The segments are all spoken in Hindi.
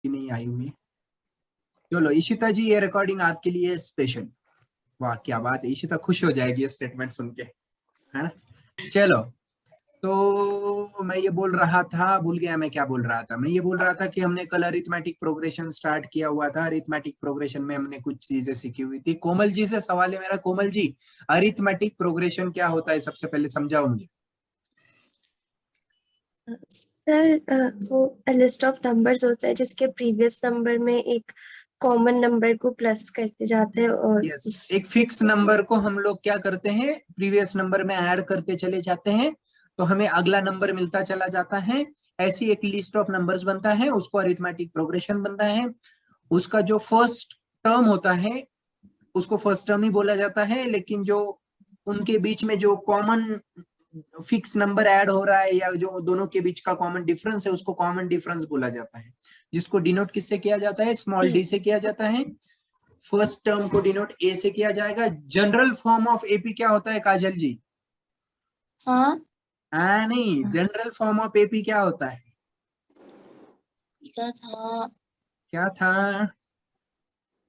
कि नहीं आई हुई? चलो इशिता जी, ये रिकॉर्डिंग आपके लिए स्पेशल। वाह क्या बात है, इशिता खुश हो जाएगी ये स्टेटमेंट सुन के, है ना। चलो, तो मैं ये बोल रहा था, भूल गया मैं क्या बोल रहा था। मैं ये बोल रहा था कि हमने कल अरिथमेटिक प्रोग्रेशन स्टार्ट किया हुआ था। अरिथमेटिक प्रोग्रेशन में हमने कुछ चीजें सीखी हुई थी। कोमल जी से सवाल है मेरा। कोमल जी, अरिथमेटिक प्रोग्रेशन क्या होता है, सबसे पहले समझाओ मुझे। सर वो लिस्ट ऑफ नंबर्स होता है जिसके प्रीवियस नंबर में एक कॉमन नंबर को प्लस करते जाते हैं और यस, एक फिक्स नंबर को हम लोग क्या करते हैं, प्रीवियस नंबर में ऐड करते चले जाते हैं, तो हमें अगला नंबर मिलता चला जाता है। ऐसी एक लिस्ट ऑफ नंबर्स बनता है, उसको अरिथमेटिक प्रोग्रेशन बनता है। उसका जो फर्स्ट टर्म होता है उसको फर्स्ट टर्म ही बोला जाता है, लेकिन जो उनके बीच में जो कॉमन फिक्स नंबर ऐड हो रहा है या जो दोनों के बीच का कॉमन डिफरेंस है उसको कॉमन डिफरेंस बोला जाता है, जिसको डिनोट किससे किया जाता है, स्मॉल डी से किया जाता है। फर्स्ट टर्म को डिनोट ए से किया जाएगा। जनरल फॉर्म ऑफ एपी क्या होता है काजल जी? हाँ नहीं, जनरल फॉर्म ऑफ एपी क्या होता है? क्या था क्या था?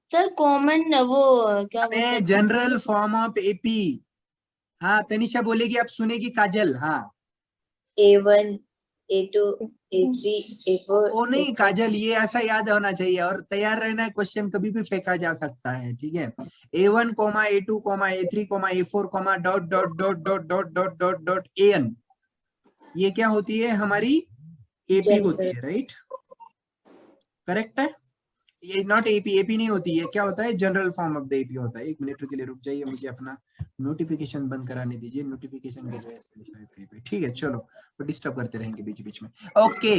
सर? कॉमन वो क्या बोलते अरे हैं? General form of AP. हाँ तनिषा बोलेगी, आप सुनेगी काजल। हाँ A1, A2, A3, A4, वो नहीं A5. काजल, ये ऐसा याद होना चाहिए और तैयार रहना है, क्वेश्चन कभी भी फेंका जा सकता है, ठीक है। A1 comma A2 comma A3 comma A4 comma dot dot dot dot dot dot dot dot AN, ये क्या होती है हमारी? एपी होती General. है, राइट? करेक्ट है। ये नॉट एपी, एपी नहीं होती है, क्या होता है, general form of the AP होता है। एक मिनट के लिए रुक जाइए, मुझे अपना नोटिफिकेशन बंद कराने दीजिए, नोटिफिकेशन गिर रहा है शायद कहीं पे, ठीक है। चलो, तो डिस्टर्ब करते रहेंगे बीच बीच में। ओके,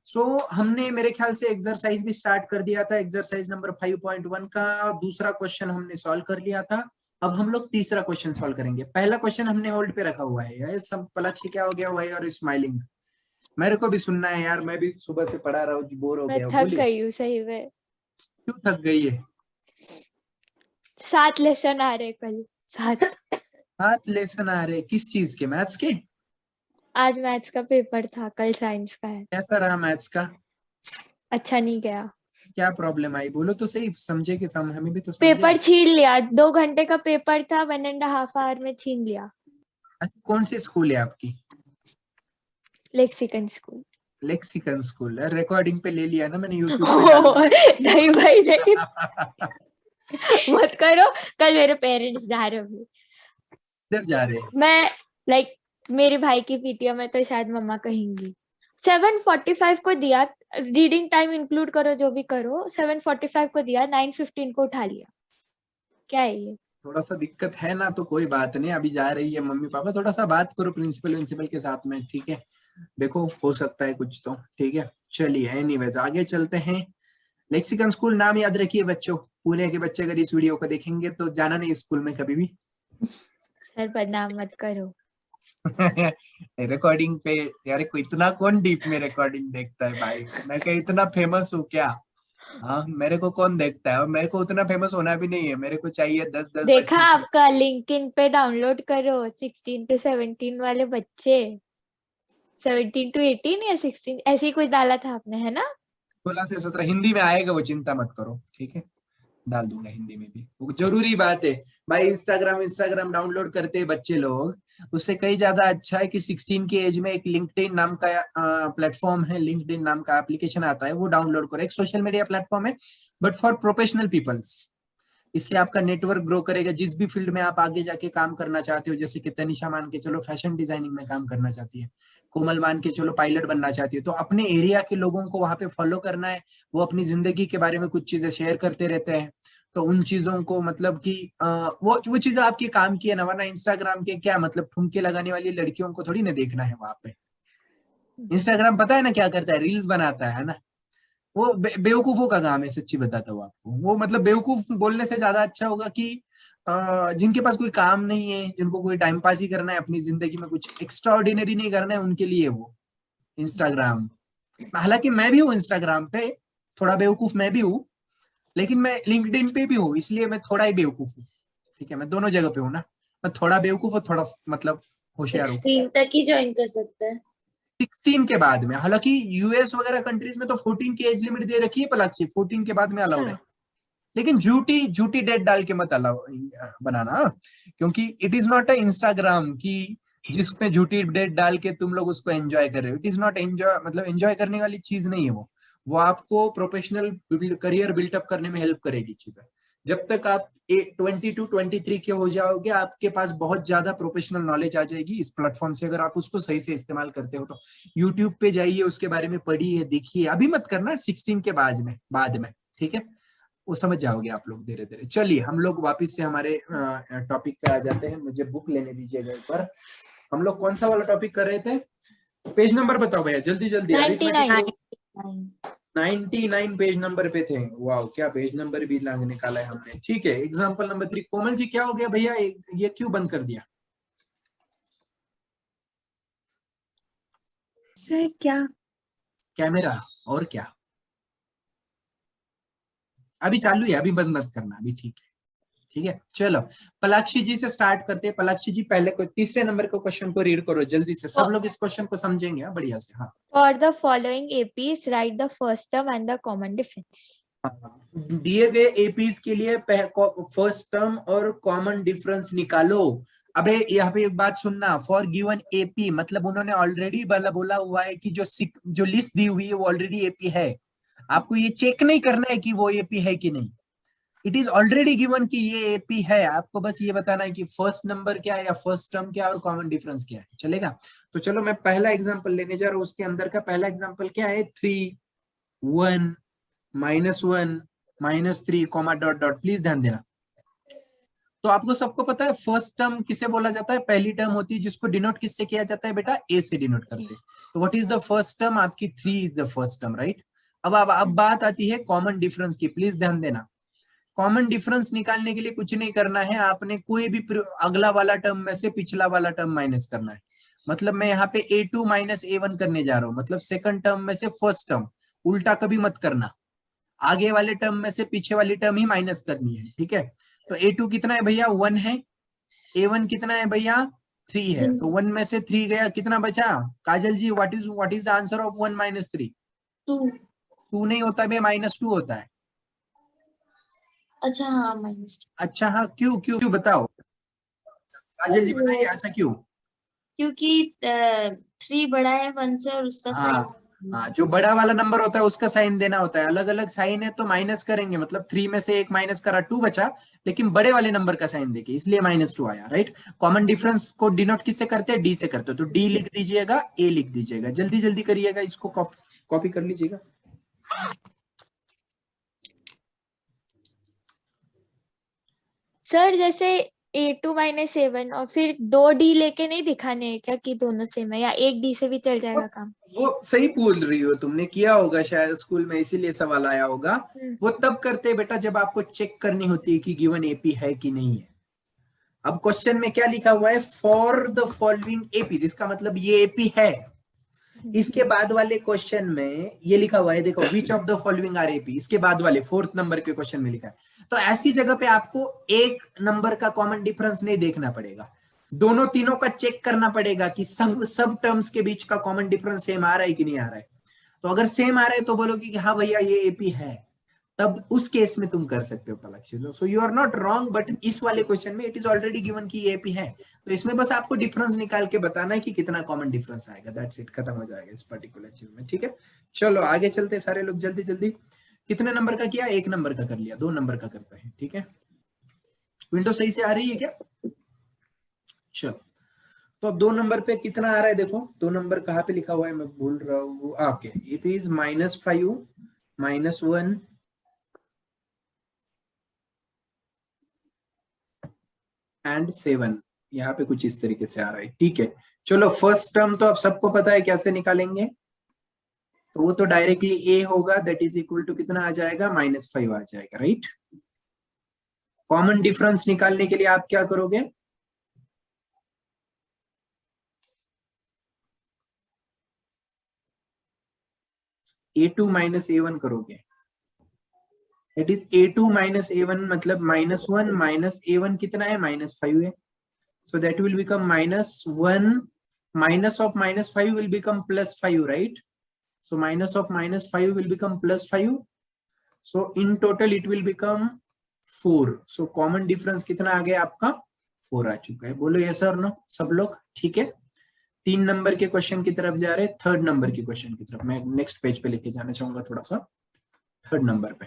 सो हमने मेरे ख्याल से एक्सरसाइज भी स्टार्ट कर दिया था। एक्सरसाइज नंबर 5.1 का दूसरा क्वेश्चन हमने सॉल्व कर लिया था। अब हम लोग तीसरा क्वेश्चन सॉल्व करेंगे। पहला क्वेश्चन हमने होल्ड पे रखा हुआ है। ये सब पलक क्या हो गया हुआ है और स्माइलिंग, मेरे को भी सुनना है यार, मैं भी सुबह से पढ़ा रहा हूँ, बोर हो मैं गया। थक बोलिए, गई हूँ सही में। क्यों थक गई है? 7 लेसन आ रहे कल, 7। 7 लेसन आ रहे, किस चीज के? मैथ्स के? आज मैथ्स का पेपर था, कल साइंस का है। कैसा रहा मैथ्स का? अच्छा नहीं गया। क्या प्रॉब्लम आई, बोलो तो सही, समझे कि हम, हमें भी तो समझे। पेपर छीन लिया, 2 घंटे का पेपर था, 1.5 आवर में छीन लिया। अच्छा, कौन सी स्कूल है आपकी? Lexicon school. Lexicon school? Recording पे ले लिया ना मैंने, यूट्यूब पे डाल नहीं भाई नहीं, मत करो। कल मेरे पेरेंट्स जा रहे होंगे। किधर जा रहे हैं? मैं लाइक मेरे भाई की पीटीएम में, तो शायद मम्मा कहेंगी। 7:45 को दिया, रीडिंग टाइम इंक्लूड करो जो भी करो, 7:45 को दिया, 9:15 को उठा लिया। क्या है ये? थोड़ा सा दिक्कत है ना, तो कोई बात नहीं, अभी जा रही है मम्मी पापा, थोड़ा सा बात करो प्रिंसिपल के साथ में, ठीक है। देखो हो सकता है कुछ तो, ठीक है। चलिए एनीवेज आगे चलते हैं। लेक्सिकन स्कूल नाम याद रखिए बच्चों, पुणे के बच्चे अगर इस वीडियो को देखेंगे तो जाना नहीं स्कूल में कभी भी। सर बदनाम मत करो। रिकॉर्डिंग पे यार, कोई इतना कौन डीप में रिकॉर्डिंग देखता है भाई, मैं कहीं इतना फेमस हूँ क्या? हाँ, मेरे को कौन देखता है, और मेरे को उतना फेमस होना भी नहीं है, मेरे को चाहिए 10-10 देखा 25। आपका, लिंक्डइन पे डाउनलोड करो। 16 to 17 वाले बच्चे, 17 to 18 या 16 ऐसे ही कुछ डाला था आपने, है ना? 16 से 17 हिंदी में आएगा वो, चिंता मत करो, ठीक है। डाल दूंगा हिंदी में भी, वो जरूरी बात है भाई। इंस्टाग्राम डाउनलोड करते हैं बच्चे लोग, उससे कहीं ज्यादा अच्छा है कि 16 की एज में एक लिंक्डइन नाम का प्लेटफॉर्म है, लिंक्डइन नाम का एप्लीकेशन आता है, वो डाउनलोड करो। एक सोशल मीडिया प्लेटफॉर्म है, बट फॉर प्रोफेशनल पीपल्स। इससे आपका नेटवर्क ग्रो करेगा, जिस भी फील्ड में आप आगे जाके काम करना चाहते हो। जैसे कि तनिषा मान के चलो फैशन डिजाइनिंग में काम करना चाहती है, कोमल मान के चलो पायलट बनना चाहती है, तो अपने एरिया के लोगों को वहां पे फॉलो करना है। वो अपनी जिंदगी के बारे में कुछ चीजें शेयर करते रहते हैं, तो उन चीजों को मतलब कि वो चीजें आपके काम की है ना, वरना इंस्टाग्राम के क्या मतलब, ठुमके लगाने वाली लड़कियों को थोड़ी ना देखना है वहां पे। इंस्टाग्राम पता है ना क्या करता है, रील्स बनाता है ना। वो बेवकूफों का काम है, सच्ची बताता हूँ आपको। वो मतलब बेवकूफ बोलने से ज्यादा अच्छा होगा कि जिनके पास कोई काम नहीं है, जिनको कोई टाइम पास ही करना है, अपनी जिंदगी में कुछ एक्स्ट्रा ऑर्डिनरी नहीं करना है, उनके लिए वो इंस्टाग्राम। हालांकि मैं भी हूँ इंस्टाग्राम पे, थोड़ा बेवकूफ मैं भी हूँ, लेकिन मैं लिंक्डइन पे भी हूँ, इसलिए मैं थोड़ा ही बेवकूफ हूँ, ठीक है। मैं दोनों जगह पे हूँ ना, मैं थोड़ा बेवकूफ और थोड़ा मतलब होशियार हूँ। 16 तक ही ज्वाइन कर सकता है। 16 के बाद में, हालांकि यूएस वगैरह कंट्रीज में तो 14 की एज लिमिट दे रखी है पलाक्षी, 14 के बाद में अलाउड है, अच्छा, लेकिन झूठी झूठी डेट डाल के मत अलाउ बनाना, क्योंकि it is not a Instagram की जिसमें झूठी डेट डाल के तुम लोग उसको एंजॉय कर रहे हो। इट इज नॉट एंजॉय, मतलब एंजॉय करने वाली चीज नहीं है वो आपको प्रोफेशनल करियर बिल्टअप करने में हेल्प करेगी चीजें। जब तक आप 22-23 के हो जाओगे, आपके पास बहुत ज्यादा प्रोफेशनल नॉलेज आ जाएगी इस प्लेटफॉर्म से, अगर आप उसको सही से इस्तेमाल करते हो तो। यूट्यूब पे जाइए, उसके बारे में पढ़िए, देखिए, अभी मत करना, 16 के बाद में, ठीक है, वो समझ जाओगे आप लोग धीरे धीरे। चलिए हम लोग वापस से हमारे टॉपिक पे आ जाते हैं, मुझे बुक लेने दीजिएगा एक बार। हम लोग कौन सा वाला टॉपिक कर रहे थे? पेज नंबर बताओ भैया, जल्दी जल्दी। 99। 99 पेज नंबर पे थे। वाह, क्या पेज नंबर भी निकाला है हमने। ठीक है, एग्जाम्पल नंबर 3। कोमल जी क्या हो गया भैया, ये क्यों बंद कर दिया? सर क्या? कैमरा और क्या? अभी चालू है, अभी बंद मत करना, अभी ठीक है, ठीक है। चलो पलाक्षी जी से स्टार्ट करते हैं। पलाक्षी जी पहले को तीसरे नंबर के क्वेश्चन को रीड करो जल्दी से, सब लोग इस क्वेश्चन को समझेंगे। हाँ, बढ़िया से। हाँ, For the following APs, write the first term and the common difference. दिए गए एपीज के लिए फर्स्ट टर्म और कॉमन डिफरेंस निकालो। अबे यहाँ पे एक बात सुनना, फॉर गिवन एपी मतलब उन्होंने ऑलरेडी बोला हुआ है कि जो लिस्ट दी हुई है वो ऑलरेडी एपी है। आपको ये चेक नहीं करना है कि वो एपी है कि नहीं, इट इज ऑलरेडी गिवन कि ये एपी है। आपको बस ये बताना है कि फर्स्ट नंबर क्या है या फर्स्ट टर्म क्या है और कॉमन डिफरेंस क्या है, चलेगा? तो चलो मैं पहला एग्जांपल लेने जा रहा हूँ। उसके अंदर का पहला एग्जांपल क्या है? 3 1 -1 -3 कॉमा डॉट डॉट। प्लीज ध्यान देना। तो आपको सबको पता है फर्स्ट टर्म किसे बोला जाता है? पहली टर्म होती है जिसको डिनोट किससे किया जाता है बेटा? ए से डिनोट करते हैं। तो what is the first term? आपकी 3 is the first term, right? अब बात आती है कॉमन डिफरेंस की। प्लीज ध्यान देना, कॉमन डिफरेंस निकालने के लिए कुछ नहीं करना है, आपने कोई भी अगला वाला टर्म में से पिछला वाला टर्म माइनस करना है। मतलब मैं यहाँ पे A2 माइनस A1 करने जा रहा हूँ, मतलब सेकंड टर्म में से फर्स्ट टर्म, उल्टा कभी मत करना, आगे वाले टर्म में से पीछे वाली टर्म ही माइनस करनी है, ठीक है? तो A2 कितना है भैया? 1 है। A1 कितना है भैया? 3 है। तो 1 में से 3 गया, कितना बचा? Kajal ji, what is the answer of 1 - 3? 2। 2 नहीं होता बे, -2 होता है। अच्छा हाँ, -2। अच्छा हाँ, क्यों क्यों क्यों बताओ काजल जी, बताइए ऐसा क्यों? क्योंकि 3 बड़ा है 1 से और उसका हाँ साइन। हाँ, जो बड़ा वाला नंबर होता है उसका साइन देना होता है। अलग अलग साइन है तो माइनस करेंगे, मतलब 3 में से 1 माइनस करा, 2 बचा, लेकिन बड़े वाले नंबर का साइन देके, इसलिए -2 आया, राइट? कॉमन डिफरेंस को डिनोट किससे करते हैं? डी से करते हो। तो डी लिख दीजिएगा, ए लिख दीजिएगा, जल्दी जल्दी करिएगा, इसको कॉपी कर लीजिएगा। सर जैसे A2 माइनस A1 और फिर 2D लेके नहीं दिखाने हैं क्या कि दोनों सेम है, या एक D से भी चल जाएगा काम? वो सही बोल रही हो, तुमने किया होगा शायद स्कूल में, इसीलिए सवाल आया होगा। वो तब करते हैं बेटा जब आपको चेक करनी होती है कि गिवन एपी है कि नहीं है। अब क्वेश्चन में क्या लिखा हुआ है? फॉर द फॉलोइंग एपी, जिसका मतलब ये एपी है। इसके बाद वाले क्वेश्चन में ये लिखा हुआ है, देखो, which of the following are AP, इसके बाद वाले 4th नंबर के क्वेश्चन में लिखा है। तो ऐसी जगह पे आपको एक नंबर का कॉमन डिफरेंस नहीं देखना पड़ेगा, दोनों तीनों का चेक करना पड़ेगा कि सब टर्म्स के बीच का कॉमन डिफरेंस सेम आ रहा है कि नहीं आ रहा है। तो अगर सेम आ रहा है तो बोलोगे कि हाँ भैया ये एपी है, तब उस केस में तुम कर सकते हो Palakshi. So you are not wrong, but इस वाले क्वेश्चन में इट इज ऑलरेडी गिवन कि एपी है, तो इसमें बस आपको डिफरेंस निकाल के बताना है कि कितना कॉमन डिफरेंस आएगा, दैट्स इट, खत्म हो जाएगा इस पर्टिकुलर चीज में, ठीक है? चलो आगे चलते सारे लोग जल्दी जल्दी। कितने नंबर का किया? 1 नंबर का कर लिया, 2 नंबर का करते हैं, ठीक है? विंडो सही से आ रही है क्या? चलो, तो अब 2 नंबर पे कितना आ रहा है देखो। 2 नंबर कहाँ पे लिखा हुआ है, मैं भूल रहा हूँ। ओके, इट इज -5 -1 एंड 7, यहाँ पे कुछ इस तरीके से आ रहा है, ठीक है? चलो फर्स्ट टर्म तो अब सबको पता है कैसे निकालेंगे, तो वो तो डायरेक्टली ए होगा, दैट इज इक्वल टू कितना आ जाएगा? -5 आ जाएगा, राइट? कॉमन डिफरेंस निकालने के लिए आप क्या करोगे? A2 माइनस A1 करोगे, it is A2 minus A1, मतलब -1 माइनस A1 कितना है? -5 है। So that will become -1 minus of -5 will become +5, right? So minus of -5 will become +5. So in total it will become 4. So common difference कितना आ गया आपका? 4 आ चुका है. बोलो yes or no सब लोग. ठीक है, 3 नंबर के क्वेश्चन की तरफ जा रहे हैं. 3rd नंबर के क्वेश्चन की तरफ मैं नेक्स्ट पेज पे लेके जाना चाहूंगा थोड़ा सा. 3rd नंबर पे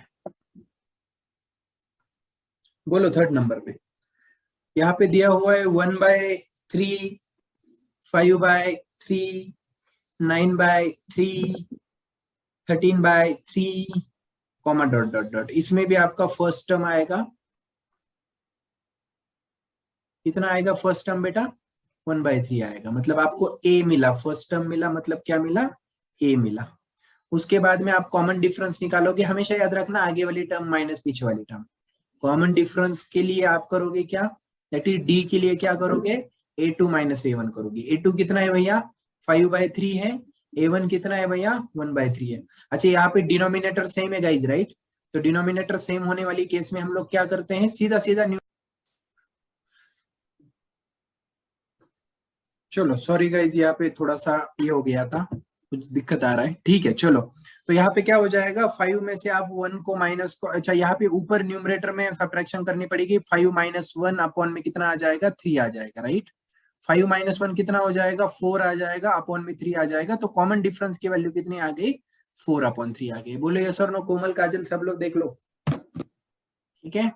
बोलो. 3rd नंबर पे यहाँ पे दिया हुआ है 1/3, 5/3, 9/3, 13/3, कॉमा डॉट डॉट डॉट. इसमें भी आपका फर्स्ट टर्म आएगा. कितना आएगा फर्स्ट टर्म बेटा? 1/3 आएगा. मतलब आपको a मिला, फर्स्ट टर्म मिला, मतलब क्या मिला? a मिला. उसके बाद में आप कॉमन डिफरेंस निकालोगे. हमेशा याद रखना आगे वाली टर्म माइनस पीछे वाली टर्म. कॉमन डिफरेंस के लिए आप करोगे क्या? दैट इज d के लिए क्या करोगे? a2 - a1 करोगे. a2 कितना है भैया? 5/3 है. a1 कितना है भैया? 1/3 है. अच्छा, यहाँ पे डिनोमिनेटर सेम है गाइज, राइट? तो डिनोमिनेटर सेम होने वाली केस में हम लोग क्या करते हैं? सीधा सीधा चलो सॉरी गाइज, यहाँ पे थोड़ा सा ये हो गया था, कुछ दिक्कत आ रहा है. ठीक है, चलो. तो यहाँ पे क्या हो जाएगा? 5 में से आप 1 को माइनस को, अच्छा यहाँ पे ऊपर न्यूमरेटर में सब्ट्रैक्शन करनी पड़ेगी. 5 - 1 अपॉन में कितना आ जाएगा? 3 आ जाएगा, राइट? 5 - 1 कितना हो जाएगा? 4 आ जाएगा. अपॉन में 3 आ जाएगा. तो कॉमन डिफरेंस की वैल्यू कितनी आ गई? 4/3 आ गई. बोलो यस और नो. कोमल, काजल, सब लोग देख लो. ठीक है,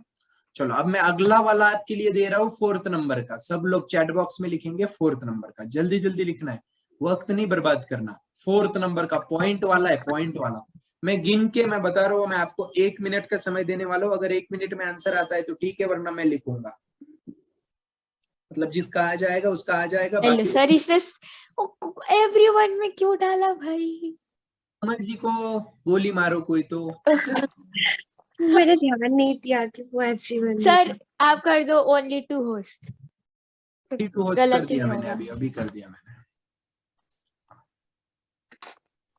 चलो अब मैं अगला वाला आपके लिए दे रहा हूँ 4th नंबर का. सब लोग चैट बॉक्स में लिखेंगे 4th नंबर का. जल्दी जल्दी लिखना है, वक्त नहीं बर्बाद करना. 4th नंबर का पॉइंट वाला है, पॉइंट वाला. मैं गिन के मैं बता रहा हूँ. मैं आपको 1 मिनट का समय देने वाला हूँ. अगर 1 मिनट में आंसर आता है तो ठीक है, वरना मैं लिखूंगा. मतलब जिसका आ जाएगा उसका आ जाएगा. हेलो सर, इसने एवरीवन में क्यों डाला भाई? कमल जी को गोली मारो कोई तो. मेरा ध्यान नहीं दिया कि वो एवरीवन. सर आप कर दो ओनली 2 होस्ट. 2 होस्ट गलत कर दिया लिखा मैंने, होगा. अभी कर दिया मैंने.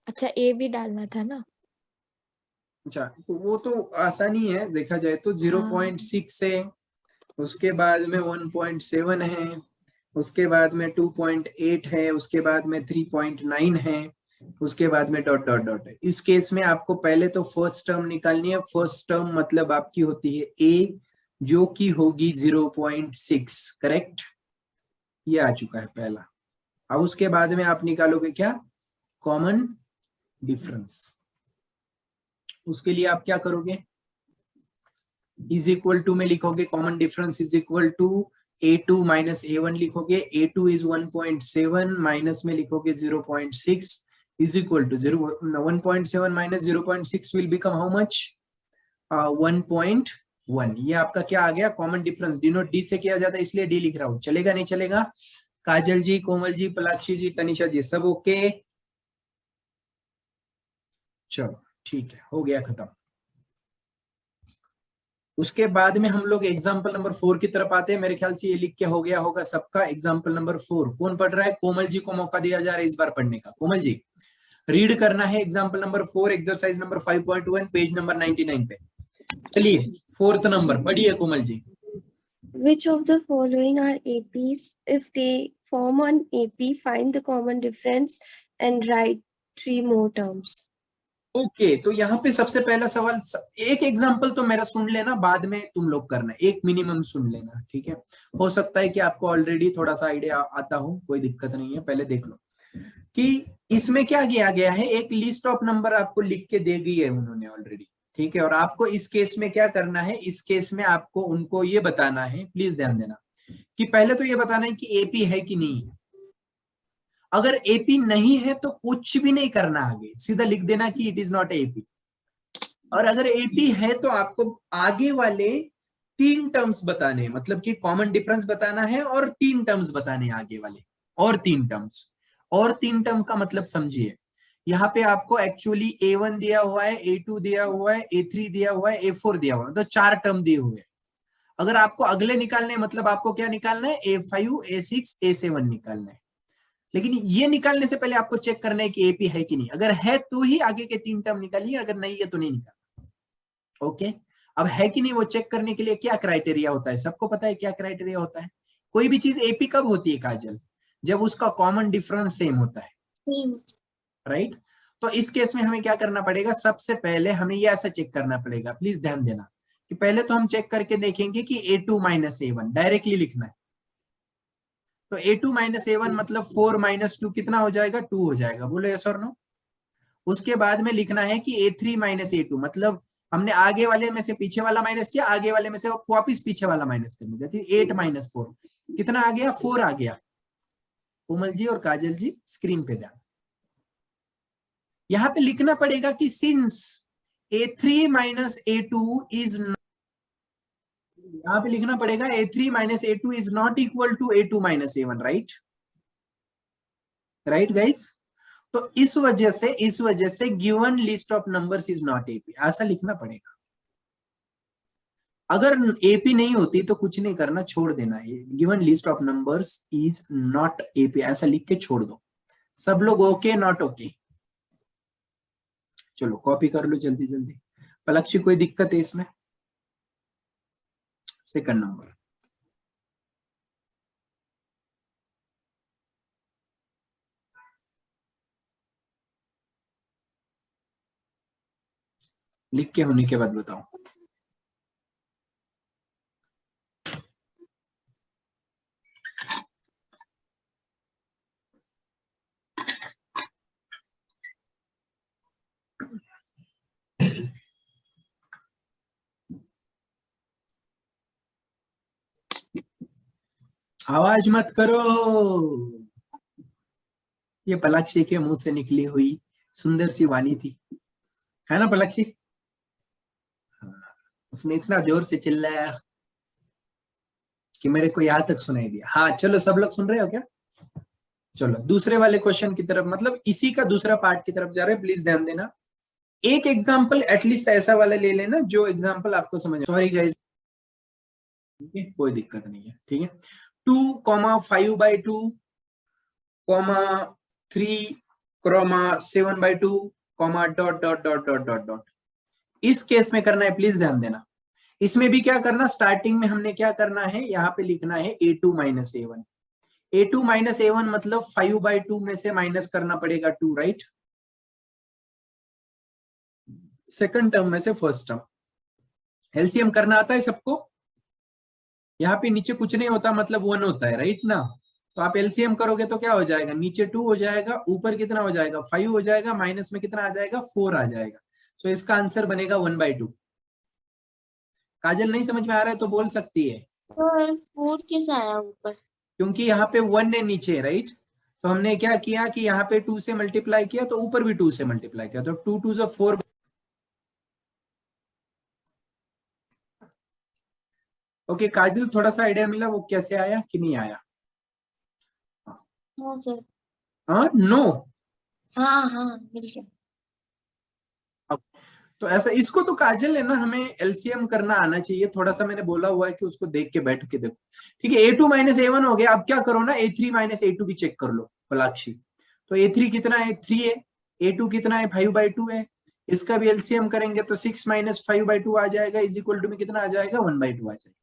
अच्छा, ए भी डालना था ना. अच्छा, तो वो तो आसानी है देखा जाए तो. 0.6 है, उसके बाद में 1.7 है, उसके बाद में 2.8 है, उसके बाद में 3.9 है, उसके बाद में डॉट डॉट डॉट है. इस केस में आपको पहले तो फर्स्ट टर्म निकालनी है. फर्स्ट टर्म मतलब आपकी होती है a, जो कि होगी 0.6. करेक्ट, ये आ चुका है पहला. अब उसके बाद में आप निकालोगे क्या? Common difference. उसके लिए आप क्या करोगे? इज इक्वल टू में लिखोगे common difference is equal to a2 - a1 लिखोगे. a2 इज 1.7, माइनस में लिखोगे 0.6 is equal to 1.7 - 0.6 will become how much? 1.1. ये आपका क्या आ गया? Common difference. डिनोट डी से किया जाता है, इसलिए डी लिख रहा हूं. चलेगा नहीं चलेगा? काजल जी, कोमल जी, पलाक्षी जी, तनिषा जी, सब ओके? चलो ठीक है, हो गया खत्म. उसके बाद में हम लोग एग्जाम्पल नंबर 4 की तरफ आते हैं. मेरे ख्याल से ये लिख के हो गया होगा सबका. एग्जाम्पल नंबर 4 कौन पढ़ रहा है? कोमल जी को मौका दिया जा रहा है इस बार पढ़ने का. कोमल जी रीड करना है example number 4, exercise number 5.1, page number 99 पे. चलिए 4th नंबर पढ़िए Komal ji. Which of the following are APs? If they form an AP, find the common difference and write 3 more terms. Okay, तो यहाँ पे सबसे पहला सवाल, एक एग्जाम्पल तो मेरा सुन लेना, बाद में तुम लोग करना. एक मिनिमम सुन लेना, ठीक है? हो सकता है कि आपको ऑलरेडी थोड़ा सा आइडिया आता हो, कोई दिक्कत नहीं है. पहले देख लो कि इसमें क्या किया गया है. एक लिस्ट ऑफ नंबर आपको लिख के दे गई है उन्होंने ऑलरेडी, ठीक है? और आपको इस केस में क्या करना है? इस केस में आपको उनको ये बताना है, प्लीज ध्यान देना, कि पहले तो ये बताना है कि एपी है कि नहीं है. अगर एपी नहीं है तो कुछ भी नहीं करना, आगे सीधा लिख देना कि इट इज नॉट एपी. और अगर एपी है तो आपको आगे वाले 3 टर्म्स बताने, मतलब कि कॉमन डिफरेंस बताना है और 3 टर्म्स बताने आगे वाले, और 3 टर्म्स. और 3 टर्म का मतलब समझिए, यहाँ पे आपको एक्चुअली a1 दिया हुआ है, a2 दिया हुआ है, a3 दिया हुआ है, a4 दिया हुआ है, तो 4 टर्म दिए हुए हैं. अगर आपको अगले निकालने, मतलब आपको क्या निकालना है? a5, a6, a7 निकालना है. लेकिन ये निकालने से पहले आपको चेक करना है कि एपी है कि नहीं. अगर है तो ही आगे के 3 टर्म निकालिए, अगर नहीं है तो नहीं निकालना. ओके, अब है कि नहीं वो चेक करने के लिए क्या क्राइटेरिया होता है? सबको पता है क्या क्राइटेरिया होता है? कोई भी चीज एपी कब होती है काजल? जब उसका कॉमन डिफरेंस सेम होता है, सेम। राइट। तो इस केस में हमें क्या करना पड़ेगा, सबसे पहले हमें ये ऐसा चेक करना पड़ेगा, प्लीज ध्यान देना कि पहले तो हम चेक करके देखेंगे कि a2 माइनस a1 डायरेक्टली लिखना है। तो a2 माइनस a1 मतलब 4 माइनस 2 कितना हो जाएगा, 2 हो जाएगा, बोलो यस और नो। उसके बाद में लिखना है कि a3 माइनस a2 मतलब हमने आगे वाले में से पीछे वाला माइनस किया, आगे वाले में से वापिस पीछे वाला माइनस करने देती, 8 माइनस 4 कितना आ गया, 4 आ गया। कोमल जी और काजल जी स्क्रीन पे ध्यान, यहां पे लिखना पड़ेगा कि since a3 minus a2 is, यहां पे लिखना पड़ेगा a3 minus a2 is not equal to a2 minus a1, right, right guys. तो इस वजह से given list of numbers is not AP, ऐसा लिखना पड़ेगा। अगर एपी नहीं होती तो कुछ नहीं करना, छोड़ देना है, given list of numbers is not AP ऐसा लिख के छोड़ दो। सब लोग ओके, नॉट ओके? चलो कॉपी कर लो जल्दी जल्दी। पलक्षी कोई दिक्कत है इसमें? सेकंड नंबर, लिख के होने के बाद बताओ। आवाज मत करो, ये पलाक्षी के मुंह से निकली हुई सुंदर सी वाणी थी, है ना पलाक्षी? हाँ, उसने इतना जोर से चिल्लाया कि मेरे को यहाँ तक सुनाई दिया। हाँ चलो, सब लोग सुन रहे हो क्या? चलो दूसरे वाले क्वेश्चन की तरफ, मतलब इसी का दूसरा पार्ट की तरफ जा रहे हैं, प्लीज ध्यान देना। एक एग्जाम्पल एटलीस्ट ऐसा वाला ले लेना जो एग्जाम्पल आपको समझ, सॉरी गाइस, ठीक है कोई दिक्कत नहीं है, ठीक है। 2,5/2, 3, 7/2, dot dot dot dot dot dot. इस केस में करना है, प्लीज ध्यान देना। इसमें भी क्या करना, स्टार्टिंग में हमने क्या करना है, यहाँ पे लिखना है a2 minus a1। a2 minus a1 मतलब 5/2 में से माइनस करना पड़ेगा 2, राइट, सेकंड टर्म में से फर्स्ट टर्म। एलसीएम करना आता है सबको? यहाँ पे नीचे कुछ नहीं होता मतलब 1 होता है, राइट ना। तो आप एलसीएम करोगे तो क्या हो जाएगा, नीचे 2 हो जाएगा, ऊपर कितना हो जाएगा, 5 हो जाएगा, माइनस में कितना आ जाएगा, 4 आ जाएगा। सो इसका आंसर बनेगा 1/2। काजल नहीं समझ में आ रहा है तो बोल सकती है, और 4 कैसे आया ऊपर? क्योंकि यहाँ पे 1 है नीचे, राइट। तो हमने क्या किया कि यहाँ पे 2 से मल्टीप्लाई किया तो ऊपर भी 2 से मल्टीप्लाई किया, तो 2 2 से 4। ओके काजल, थोड़ा सा आइडिया मिला वो कैसे आया कि नहीं आया? हाँ सर। हाँ नो, हाँ हाँ मिल गया। तो ऐसा इसको तो काजल है ना, हमें एलसीएम करना आना चाहिए, थोड़ा सा मैंने बोला हुआ है कि उसको देख के बैठ के देखो, ठीक है। a2 माइनस a1 हो गया, अब क्या करो ना, a3 माइनस a2 भी चेक कर लो पलाक्षी। तो a3 कितना है, 3 है, a2 कितना है, 5/2 है, इसका भी एलसीएम करेंगे तो 6 माइनस 5/2 आ जाएगा, इज इक्वल टू में कितना आ जाएगा, 1/2 आ जाएगा।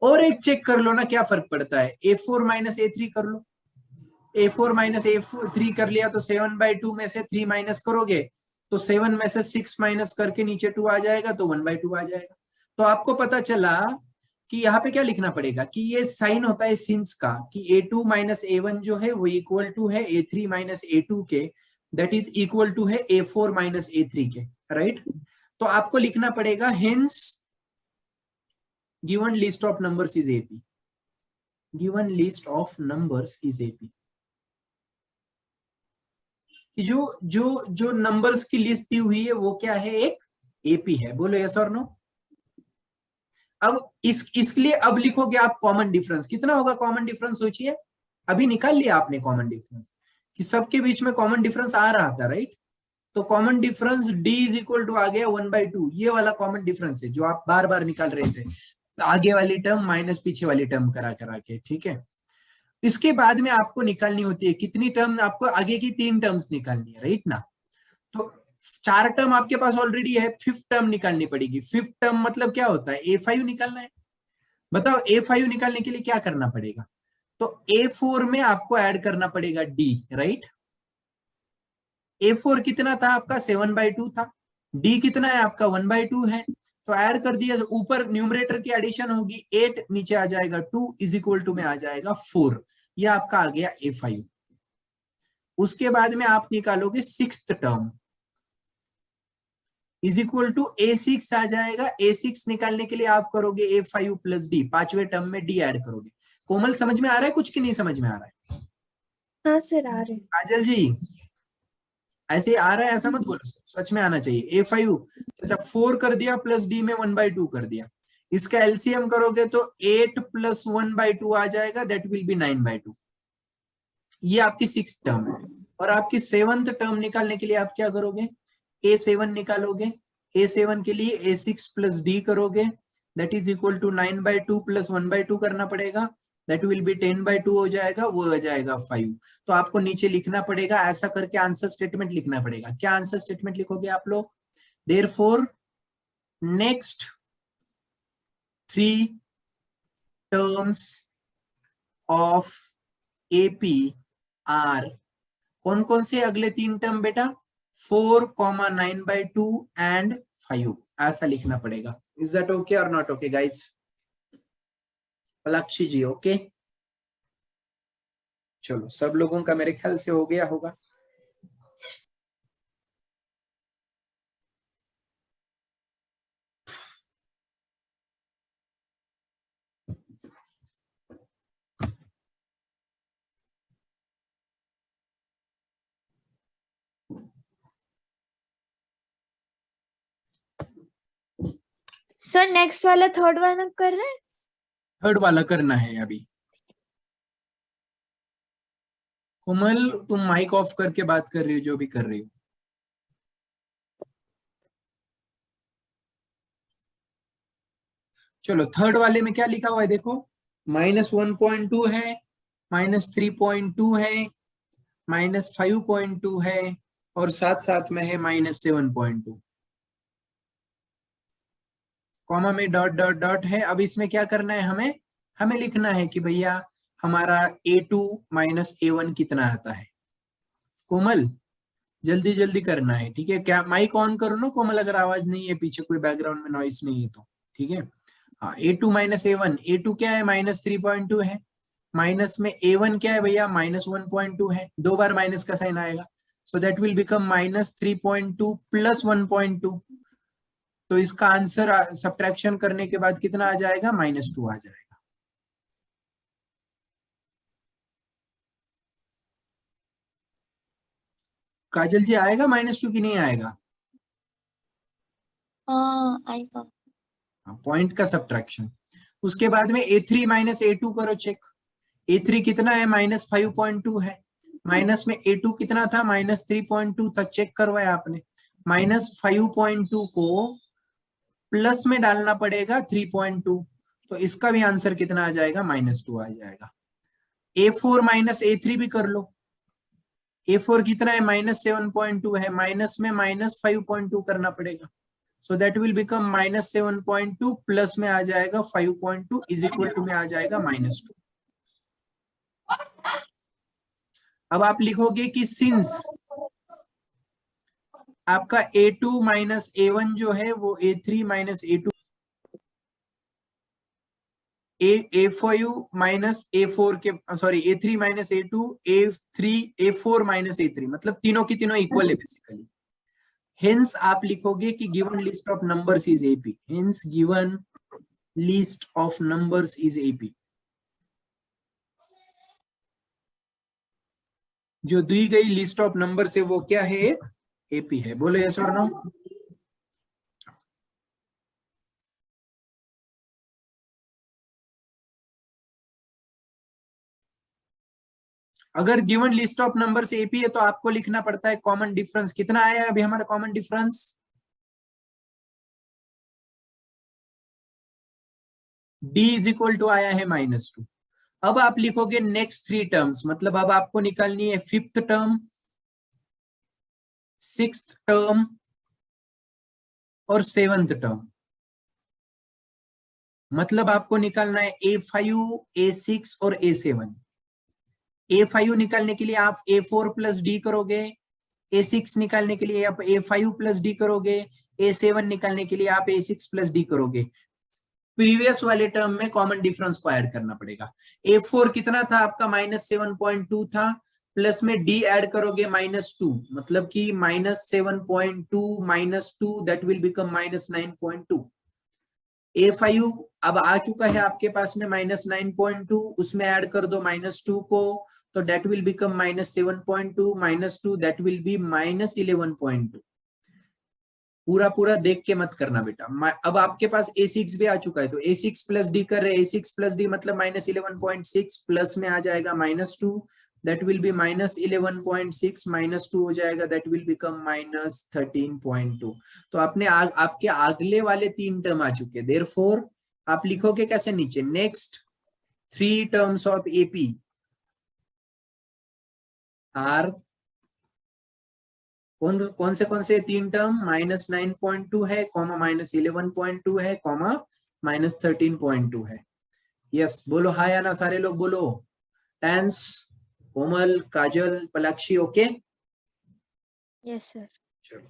और एक चेक कर लो ना, क्या फर्क पड़ता है, a4 माइनस a3 कर लो। a4 माइनस a3 कर लिया तो 7/2 में से 3 माइनस करोगे तो 7 में से 6 माइनस करके नीचे 2 आ जाएगा, तो 1/2 आ जाएगा। तो आपको पता चला कि यहाँ पे क्या लिखना पड़ेगा कि ये साइन होता है सिंस का, कि a2 माइनस a1 जो है वो इक्वल टू है a3 माइनस a2 के, दैट इज इक्वल टू है a4 माइनस a3 के, राइट। तो आपको लिखना पड़ेगा hence given list of numbers is AP, given list of numbers is AP। कि जो नंबर्स की लिस्ट दी हुई है वो क्या है, एक एपी है, बोलो यस और नो। अब इसलिए अब लिखोगे आप कॉमन डिफरेंस, कितना होगा कॉमन डिफरेंस सोचिए, अभी निकाल लिया आपने कॉमन डिफरेंस कि सबके बीच में कॉमन डिफरेंस आ रहा था, राइट। तो common difference d is equal to आ गया 1/2, ये वाला कॉमन डिफरेंस है जो आप बार बार निकाल रहे थे, आगे वाली टर्म माइनस पीछे वाली टर्म करा के, ठीक है। इसके बाद में आपको निकालनी होती है कितनी टर्म, आपको आगे की 3 टर्म्स निकालनी है, राइट ना। तो 4 टर्म आपके पास ऑलरेडी है, 5th टर्म निकालनी पड़ेगी। 5th टर्म मतलब क्या होता है, a5 निकालना है। बताओ a5 निकालने के लिए क्या करना पड़ेगा, तो A4 में आपको ऐड करना पड़ेगा D, राइट। A4 कितना था आपका 7/2 था, D कितना है आपका 1/2 है, तो ऐड कर दिया। ऊपर न्यूमरेटर की एडिशन होगी 8, नीचे आ जाएगा 2 इज इक्वल टू में आ जाएगा 4। ये आपका आ गया A5। उसके बाद में आप निकालोगे 6th term is equal to A6 आ जाएगा। A6 निकालने के लिए आप करोगे A5 प्लस D, 5वें टर्म में D ऐड करोगे। कोमल समझ में आ रहा है कुछ कि नहीं समझ में आ रहा है? हाँ सर आ रहे हैं। काजल जी ऐसे आ रहा है ऐसा मत बोलो, सच में आना चाहिए। A5 अच्छा 4 कर दिया प्लस D में 1/2 कर दिया, इसका LCM करोगे तो 8 प्लस 1/2 आ जाएगा, दैट विल बी 9/2। ये आपकी 6th टर्म है। और आपकी 7th टर्म निकालने के लिए आप क्या करोगे, A7 निकालोगे। A7 के लिए A6 प्लस D करोगे, that is equal to 9/2 plus 1/2 करना पड़ेगा, दैट विल बी 10/2 हो जाएगा, वो हो जाएगा 5। तो आपको नीचे लिखना पड़ेगा, ऐसा करके आंसर स्टेटमेंट लिखना पड़ेगा। क्या आंसर स्टेटमेंट लिखोगे आप लोग, therefore next 3 terms of AP are, कौन कौन से अगले 3 टर्म बेटा, 4, 9/2 एंड 5, ऐसा लिखना पड़ेगा। इज दैट ओके और not okay guys? Palakshi ji okay? चलो सब लोगों का मेरे ख्याल से हो गया होगा। सर नेक्स्ट वाला थर्ड वाला कर रहे हैं? थर्ड वाला करना है अभी। कोमल तुम माइक ऑफ करके बात कर रही हो, जो भी कर रही हो। चलो थर्ड वाले में क्या लिखा हुआ है देखो, -1.2 है, -3.2 है, -5.2 है, और साथ साथ में है -7.2, कॉमा में डॉट डॉट डॉट है। अब इसमें क्या करना है, हमें लिखना है कि भैया हमारा A2 माइनस A1 कितना आता है। कोमल जल्दी जल्दी करना है, ठीक है? क्या माइक ऑन करो ना कोमल, अगर आवाज नहीं है पीछे, कोई बैकग्राउंड में नॉइस नहीं है तो, ठीक है? हाँ A2 माइनस A1, A2 क्या है -3.2 है, माइनस में A1 क्या है भैया -1.2 है, 2 बार माइनस का साइन आएगा, so that will become -3.2 plus 1.2। तो इसका आंसर सब्ट्रैक्शन करने के बाद कितना आ जाएगा, -2 आ जाएगा। काजल जी आएगा -2 की नहीं आएगा? हाँ आएगा। पॉइंट का सब्ट्रैक्शन। उसके बाद में A3 माइनस A2 करो चेक। A3 कितना है -5.2 है, माइनस में A2 कितना था -3.2 था, चेक करवाया आपने। -5.2 को प्लस में डालना पड़ेगा 3.2, तो इसका भी आंसर कितना आ जाएगा, -2 आ जाएगा। A4 माइनस A3 भी कर लो। A4 कितना है -7.2 है, माइनस में -5.2 करना पड़ेगा, so that will become -7.2 plus में आ जाएगा 5.2 इज इक्वल टू में आ जाएगा -2। अब आप लिखोगे कि सिंस आपका A2 माइनस A1 जो है वो A3 minus A2, A5 minus A4 के, sorry A3 minus A2, A4 minus A3, मतलब तीनों की तीनों इक्वल है बेसिकली। हेंस आप लिखोगे कि given list of numbers is AP, hence given list of numbers is AP। जो दी गई लिस्ट ऑफ नंबर से वो क्या है, AP है। बोलो यस और नो? अगर गिवन लिस्ट ऑफ नंबर से AP है तो आपको लिखना पड़ता है कॉमन डिफरेंस। कितना आया है अभी हमारा common difference, D is equal to आया है -2। अब आप लिखोगे नेक्स्ट 3 टर्म्स, मतलब अब आपको निकालनी है 5th टर्म, 6th टर्म और 7th टर्म। मतलब आपको निकालना है A5, A6 और A7। A5 निकालने के लिए आप A4 प्लस डी करोगे, A6 निकालने के लिए आप A5 प्लस डी करोगे, A7 निकालने के लिए आप A6 प्लस डी करोगे। प्रीवियस वाले टर्म में कॉमन डिफरेंस को ऐड करना पड़ेगा। A4 कितना था आपका -7.2 था, प्लस में d ऐड करोगे -2, मतलब कि -7.2 -2 दैट विल बिकम -9.2। A5 अब आ चुका है आपके पास में -9.2, उसमें ऐड कर दो -2 को, तो that will become -7.2 -2 that will be -11.2। पूरा पूरा देख के मत करना बेटा। अब आपके पास A6 भी आ चुका है, तो A6 प्लस डी कर रहे हैं, A6 प्लस डी मतलब -11.6, प्लस में आ जाएगा -2 दैट विल बी -11.6 -2 हो जाएगा, दैट विल बिकम -13.2। तो आपने आपके अगले वाले 3 टर्म आ चुके हैं। देयरफॉर आप लिखोगे कैसे नीचे, next 3 terms of AP are, कौन से 3 टर्म, -9.2 है, -11.2 है, -13.2 है। यस, बोलो हाय या ना, सारे लोग बोलो। टेंस, कोमल, काजल, पलाक्षी, ओके। Yes sir. चलो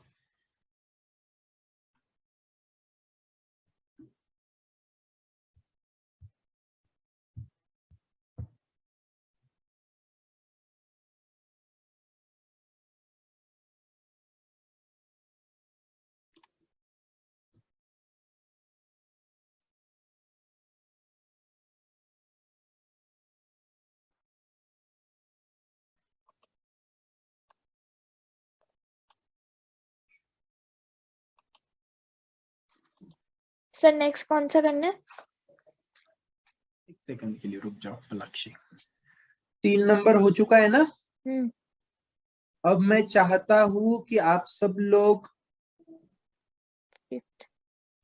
सर नेक्स्ट कौन सा करना है? एक सेकंड के लिए रुक जाओ पलाक्षी। 3 नंबर हो चुका है ना। अब मैं चाहता हूं कि आप सब लोग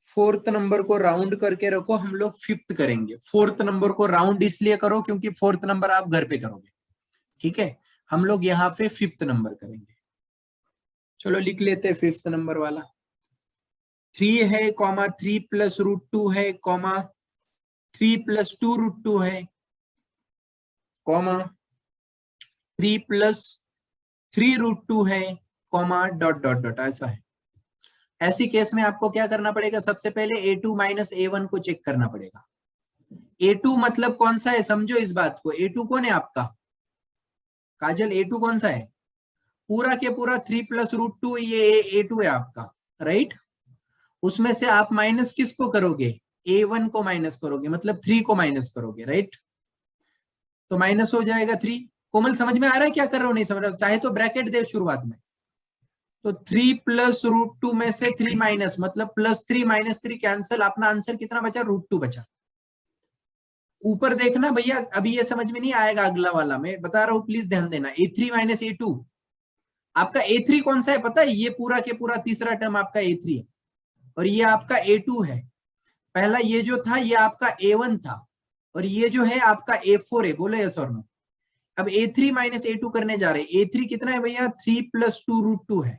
4th नंबर को राउंड करके रखो, हम लोग 5th करेंगे। 4th नंबर को राउंड इसलिए करो क्योंकि 4th नंबर आप घर पे करोगे, ठीक है। हम लोग यहाँ पे 5th नंबर करेंगे। चलो लिख लेते हैं 5th नंबर वाला। 3 है, कॉमा 3 प्लस √2 है, कॉमा 3 प्लस 2 √2 है, कॉमा 3 प्लस 3 √2 है, कॉमा डॉट डॉट डॉट, ऐसा है। ऐसी केस में आपको क्या करना पड़ेगा, सबसे पहले A2 माइनस A1 को चेक करना पड़ेगा। A2 मतलब कौन सा है, समझो इस बात को। A2 कौन है आपका, काजल? A2 कौन सा है? पूरा के पूरा 3 प्लस √2 ये A2 है आपका, राइट। उसमें से आप माइनस किसको करोगे, A1 को माइनस करोगे, मतलब 3 को माइनस करोगे, राइट। तो माइनस हो जाएगा 3। कोमल समझ में आ रहा है क्या कर रहा हूं, नहीं समझ रहा? चाहे तो ब्रैकेट दे शुरुआत में। तो 3 प्लस √2 में से 3 माइनस, मतलब +3 -3 कैंसिल, अपना आंसर कितना बचा, √2 बचा। ऊपर देखना भैया, अभी ये समझ में नहीं आएगा, अगला वाला मैं बता रहा हूं, प्लीज ध्यान देना। A3 माइनस A2, आपका A3 कौन सा है पता है? ये पूरा के पूरा तीसरा टर्म आपका A3 है, और ये आपका A2 है। पहला ये जो था ये आपका A1 था, और ये जो है आपका A4 है। बोलो यस और नो। अब A3 माइनस A2 करने जा रहे हैं। A3 कितना है भैया, 3 प्लस 2 √2 है।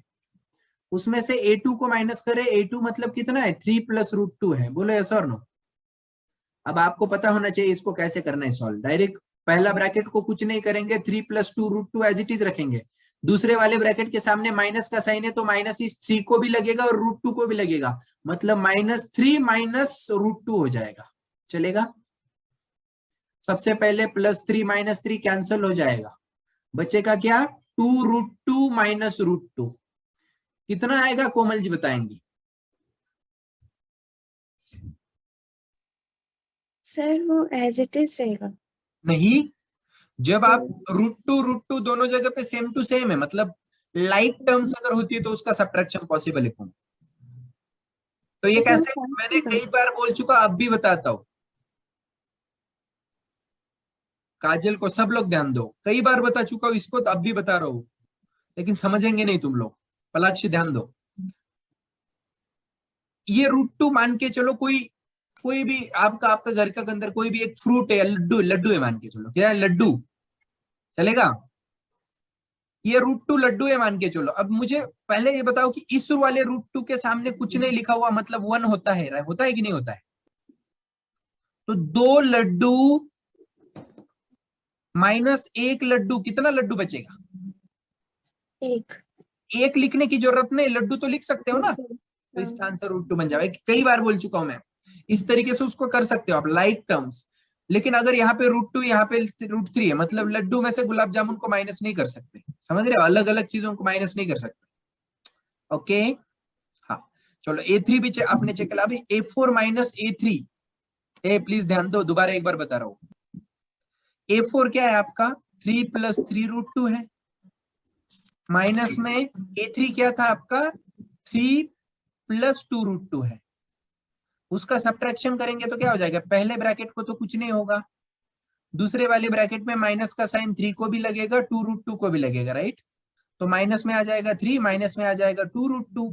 उसमें से A2 को माइनस करें, A2 मतलब कितना है, 3 प्लस √2 है। बोलो यस और नो। अब आपको पता होना चाहिए इसको कैसे करना है सॉल्व। डायरेक्ट पहला ब्रैकेट को कुछ नहीं करेंगे, 3 प्लस 2 √2 एज इट इज रखेंगे। दूसरे वाले ब्रैकेट के सामने माइनस का साइन है, तो माइनस इस 3 को भी लगेगा और √2 को भी लगेगा, मतलब -3 माइनस √2 हो जाएगा। चलेगा? सबसे पहले +3 -3 कैंसिल हो जाएगा, बचेगा क्या, 2 √2 माइनस √2। कितना आएगा कोमल जी बताएंगी? सर वो एज इट इज रहेगा। नहीं, जब आप √2 दोनों जगह पे सेम टू सेम है, मतलब लाइक टर्म्स अगर होती है तो उसका सब्ट्रैक्शन पॉसिबल है। तो ये तो सर कैसे, मैंने कई बार बोल चुका, अब भी बताता हूँ। काजल को सब लोग ध्यान दो, कई बार बता चुका हूँ इसको, तो अब भी बता रहा हूँ, लेकिन समझेंगे नहीं तुम लोग। पलाक्षी ध्यान दो, ये √2 मान के चलो, कोई भी आपका घर का अंदर कोई भी एक फ्रूट है, लड्डू है मान के चलो, क्या है, लड्डू, चलेगा? ये √2 लड्डू है मान के चलो। अब मुझे पहले ये बताओ कि इस वाले √2 के सामने कुछ नहीं लिखा हुआ, मतलब 1 होता है कि नहीं होता है? तो 2 लड्डू माइनस 1 लड्डू, कितना लड्डू बचेगा? एक। एक लिखने की जरूरत नहीं, लड्डू तो लिख सकते हो ना, तो इसका आंसर √2 बन जाएगा। कई बार बोल चुका हूं मैं, इस तरीके से उसको कर सकते हो आप, लाइक टर्म्स। लेकिन अगर यहाँ पे √2 यहाँ पे √3 है, मतलब लड्डू में से गुलाब जामुन को माइनस नहीं कर सकते, समझ रहे हो? अलग अलग चीजों को माइनस नहीं कर सकते। ओके, हाँ चलो A3 भी आपने चेक किया। अभी A4 माइनस A3, प्लीज ध्यान दो, दोबारा एक बार बता रहा हूं। A4 क्या है आपका? 3 + 3 √2 है, माइनस में A3 क्या था आपका? 3 + 2 √2 है। उसका सब्ट्रैक्शन करेंगे तो क्या हो जाएगा? पहले ब्रैकेट को तो कुछ नहीं होगा, दूसरे वाले ब्रैकेट में माइनस का साइन 3 को भी लगेगा, 2 √2 को भी लगेगा, राइट? तो माइनस में आ जाएगा 3, माइनस में आ जाएगा 2 √2।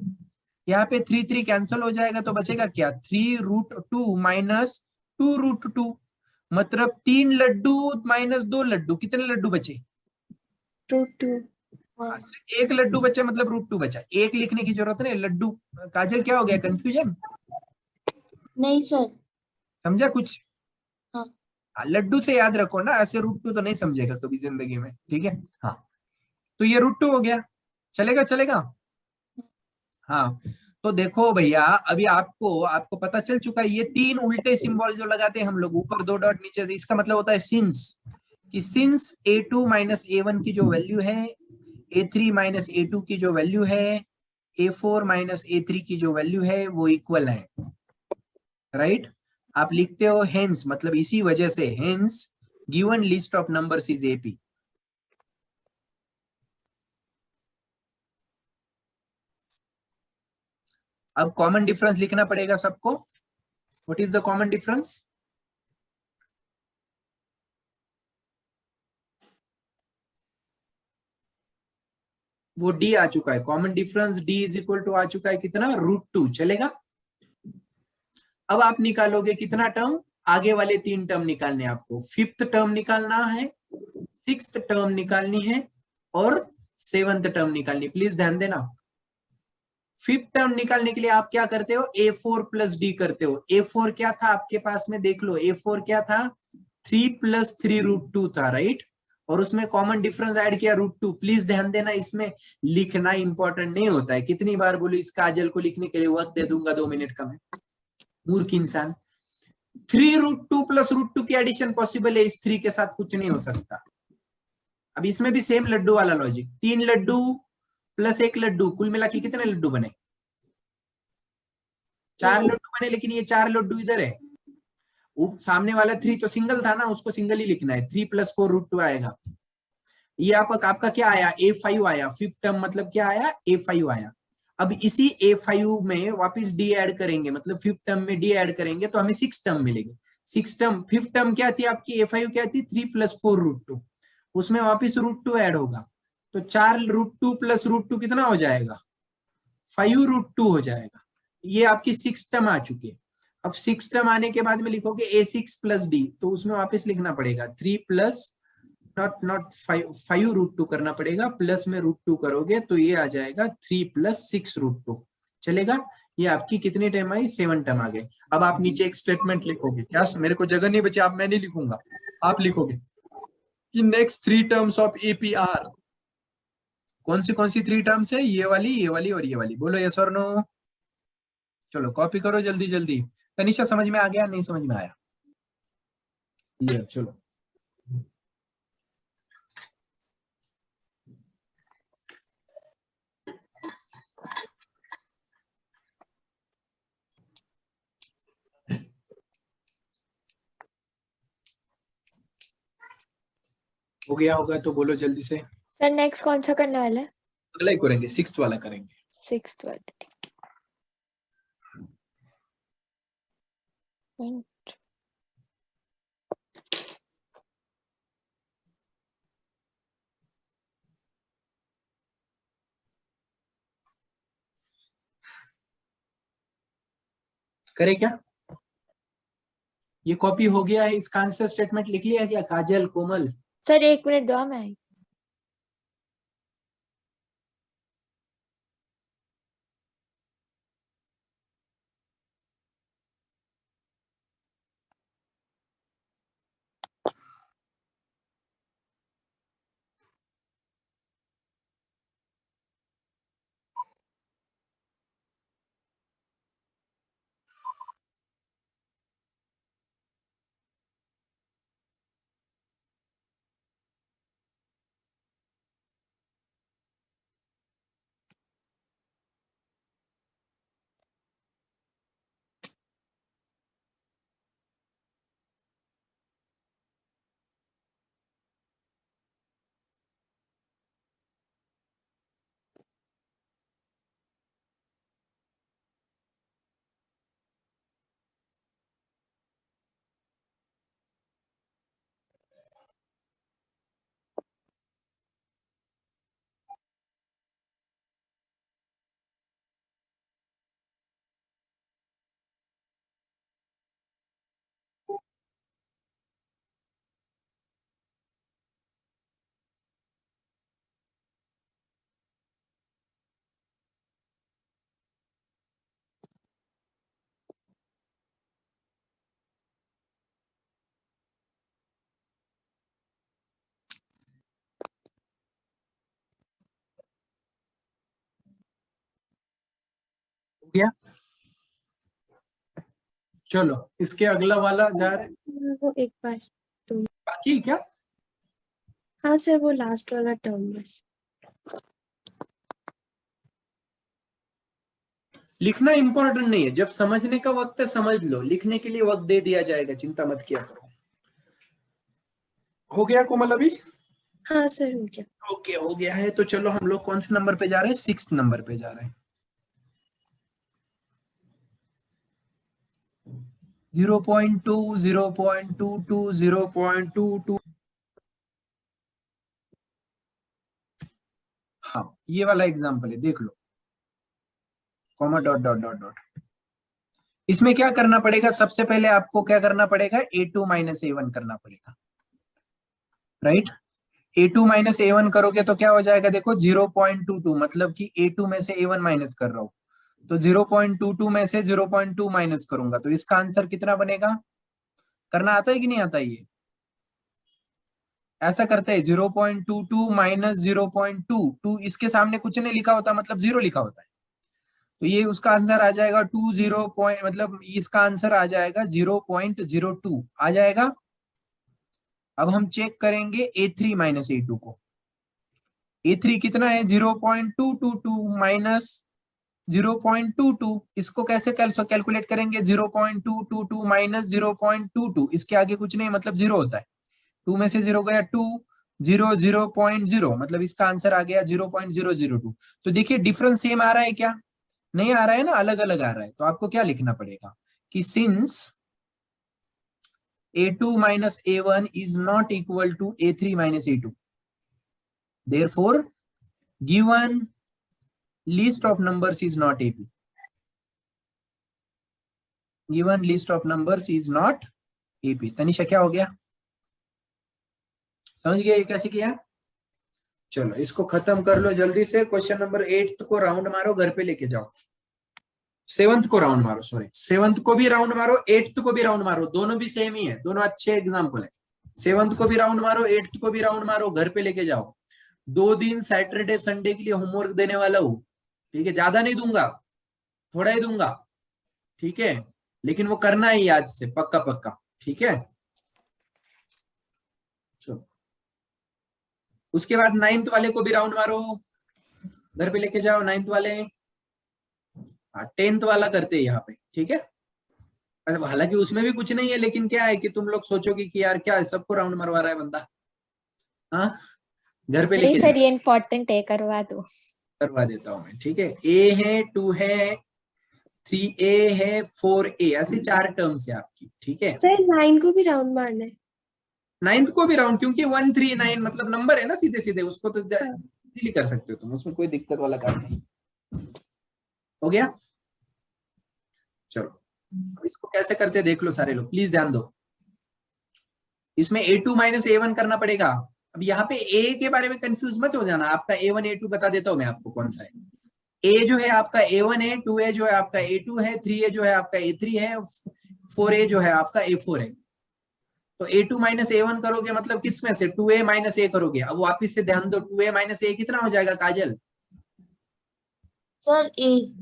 यहाँ पे 3 3 कैंसिल हो जाएगा, तो बचेगा क्या? 3 √2 माइनस 2 √2, मतलब 3 लड्डू माइनस 2 लड्डू, कितने लड्डू बचे? √2। सिर्फ एक लड्डू बचा, मतलब √2 बचा। एक लिखने की जरूरत नहीं, लड्डू। काजल क्या हो गया, कंफ्यूजन? नहीं सर। समझा कुछ? हाँ। लड्डू से याद रखो ना, ऐसे √2 तो नहीं समझेगा कभी जिंदगी में, ठीक है? हाँ, तो ये √2 हो गया, चलेगा चलेगा। हाँ, तो देखो भैया, अभी आपको आपको पता चल चुका है, ये 3 उल्टे सिंबल जो लगाते हैं हम लोग, ऊपर 2 डॉट नीचे, इसका मतलब होता है सिंस, कि सिंस A2 माइनस A1 की जो वैल्यू है, A3 माइनस A2 की जो वैल्यू है, A4 माइनस A3 की जो वैल्यू है, वो इक्वल है, राइट? आप लिखते हो हेंस, मतलब इसी वजह से, hence given list of numbers is AP। अब कॉमन डिफरेंस लिखना पड़ेगा सबको। What is the common difference? वो D आ चुका है, common difference D is equal to आ चुका है कितना? √2, चलेगा? अब आप निकालोगे कितना टर्म? आगे वाले 3 टर्म निकालने आपको, 5th टर्म निकालना है, 6th टर्म निकालनी है, और 7th टर्म निकालनी। प्लीज ध्यान देना, 5th टर्म निकालने के लिए आप क्या करते हो? A4 + D करते हो। A4 क्या था आपके पास में, देख लो, A4 क्या था? 3 + 3 √2 था, राइट? और उसमें कॉमन डिफरेंस ऐड किया √2। प्लीज ध्यान देना, इसमें लिखना इंपॉर्टेंट नहीं होता है। कितनी बार बोलो, इस काजल को लिखने के लिए वक्त दे दूंगा, 2 मिनट कम है, मूर्ख इंसान। 3 √2 + √2 की एडिशन पॉसिबल है, इस 3 के साथ कुछ नहीं हो सकता। अब इसमें भी सेम लड्डू वाला लॉजिक, 3 लड्डू प्लस 1 लड्डू, कुल मिला के कितने लड्डू बने? 4 लड्डू बने, लेकिन ये 4 लड्डू इधर है, सामने वाला 3 तो सिंगल था ना, उसको सिंगल ही लिखना है। 3 + 4 √2 आएगा। ये आपका क्या आया? A5 आया। 5th टर्म मतलब क्या आया? A5 आया। अब इसी A5 में वापस D ऐड करेंगे, मतलब 5th टर्म में D ऐड करेंगे तो हमें 6 टर्म मिलेगी। 6 टर्म, 5th टर्म क्या थी आपकी? A5 क्या थी? 3 + 4 √2, उसमें वापस √2 ऐड होगा, तो 4 √2 + √2 कितना हो जाएगा? 5 √2 हो जाएगा। ये आपकी 6 टर्म आ चुकी है। अब 6 टर्म आने के बाद में लिखोगे A6 + D, तो उसमें वापस लिखना पड़ेगा 3 प्लस नॉट 5 √2 करना पड़ेगा, प्लस में √2 करोगे तो ये आ जाएगा 3 + 6 √2, चलेगा? ये आपकी कितनी टर्म आई? 7 टर्म आ गए। अब आप नीचे एक स्टेटमेंट लिखोगे, क्या? मेरे को जगह नहीं बची, आप, मैं नहीं लिखूंगा, आप लिखोगे कि नेक्स्ट 3 टर्म्स ऑफ APR। कौन सी 3 टर्म्स है? ये वाली, ये वाली और ये वाली। बोलो यस और नो। चलो कॉपी करो जल्दी जल्दी। तनिषा समझ में आ गया? नहीं समझ में आया? ये चलो, हो गया होगा तो बोलो जल्दी से। सर नेक्स्ट कौन सा करने वाला है? अगला ही करेंगे, 6th वाला करेंगे। 6th वाला, ठीक है। करे क्या? ये कॉपी हो गया है, इसका आंसर स्टेटमेंट लिख लिया क्या काजल, कोमल? सर 1 मिनट दो, मैं आई। गया? चलो इसके अगला वाला जा रहे हैं। वो एक बार, बाकी है क्या? हाँ सर वो लास्ट वाला टर्म बस। लिखना इंपॉर्टेंट नहीं है, जब समझने का वक्त है समझ लो, लिखने के लिए वक्त दे दिया जाएगा, चिंता मत किया करो। हो गया कोमल अभी? हाँ सर हो गया। ओके हो गया है, तो चलो हम लोग कौन से नंबर पे जा रहे हैं? 6th नंबर पे जा रहे हैं। 0.2 0.22 0.22। हाँ ये वाला एग्जांपल है, देख लो, comma dot dot dot dot. इसमें क्या करना पड़ेगा? सबसे पहले आपको क्या करना पड़ेगा? A2 माइनस A1 करना पड़ेगा, राइट? A2 माइनस A1 करोगे तो क्या हो जाएगा? देखो 0.22, मतलब कि A2 में से A1 माइनस कर रहा हूं, तो 0.22 में से 0.2 माइनस करूंगा, तो इसका आंसर कितना बनेगा? करना आता है कि नहीं आता? ये ऐसा करते हैं, 0.22 माइनस 0.22, इसके सामने कुछ नहीं लिखा होता, मतलब 0 लिखा होता है, तो ये उसका आंसर आ जाएगा 20 मतलब इसका आंसर आ जाएगा 0.02 आ जाएगा। अब हम चेक करेंगे A3 माइनस A2 को। A3 कितना है? 0.222 माइनस 0.22, इसको कैसे कैलकुलेट करेंगे? 0.222 माइनस 0.22, इसके आगे कुछ नहीं, मतलब 0 होता है, 2 में से 0 गया 2, 0 0.0, मतलब इसका आंसर आ गया 0.002। तो देखिए डिफरेंस सेम आ रहा है क्या? नहीं आ रहा है ना, अलग अलग आ रहा है। तो आपको क्या लिखना पड़ेगा कि since A2 minus A1 is not equal to A3 minus A2, therefore given list of numbers is not AP, given list of numbers is not AP। Tanisha क्या हो गया? समझ गया ये कैसे किया? चलो इसको खत्म कर लो जल्दी से। क्वेश्चन नंबर 8 को राउंड मारो, घर पे लेके जाओ। 7th को राउंड मारो, सॉरी 7th को भी राउंड मारो, 8th को भी राउंड मारो, दोनों भी सेम ही है, दोनों अच्छे एग्जाम्पल है। 7th को भी राउंड मारो, 8th को भी राउंड मारो, घर पे लेके जाओ। 2 दिन सैटरडे संडे के लिए होमवर्क देने वाला हूँ, ठीक है? ज्यादा नहीं दूंगा, थोड़ा ही दूंगा, ठीक है? लेकिन वो करना ही आज से, पक्का पक्का, ठीक है? चलो उसके बाद 9th वाले को भी राउंड मारो, घर पे लेके जाओ 9th वाले। हाँ 10th वाला करते हैं यहाँ पे, ठीक है? हालांकि उसमें भी कुछ नहीं है, लेकिन क्या है कि तुम लोग सोचोगे कि यार क्या है, सबको राउंड मरवा रहा है बंदा। हाँ घर पे नहीं लेके सर ये इम्पोर्टेंट है, करवा दो। करवा देता हूँ मैं, ठीक है? A है, 2 है, 3A है, 4A, ऐसे 4 टर्म्स है आपकी, ठीक है? सर 9 को भी राउंड मारना है? 9th को भी राउंड, क्योंकि 1 3 9 मतलब नंबर है ना, सीधे सीधे उसको तो हाँ। इजीली कर सकते हो तुम, उसमें कोई दिक्कत वाला काम नहीं। हो गया? चलो अब इसको कैसे करते देख लो सारे लोग, प्लीज ध्यान दो। इसमें A2 माइनस A1 करना पड़ेगा। अब यहाँ पे A के बारे में कंफ्यूज मत हो जाना, आपका A1 A2 बता देता हूं मैं आपको कौन सा है। A जो है आपका A1 है, 2A जो है आपका A2 है, 3A जो है आपका A3 है, 4A जो है आपका A4 है। तो A2 माइनस A1 करोगे मतलब किस में से? 2A माइनस A करोगे। अब वापिस से ध्यान दो, 2A माइनस A कितना हो जाएगा काजल? सर ए।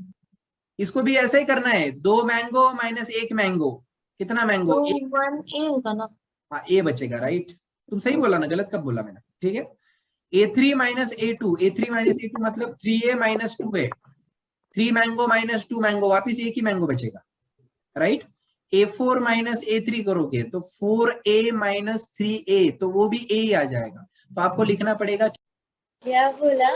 इसको भी ऐसा ही करना है, 2 मैंगो माइनस 1 मैंगो, कितना मैंगो? तो 1। 1A होगा ना? हाँ A बचेगा, राइट? तुम सही बोला ना, गलत कब बोला मैंने? ठीक है। A3 minus A2, A3 minus A2 मतलब 3A minus 2A, 3 mango minus 2 mango, वापिस एक ही मैंगो बचेगा, राइट? A4 माइनस A3 करोगे तो 4A माइनस 3A, तो वो भी A ही आ जाएगा। तो आपको लिखना पड़ेगा, क्या बोला?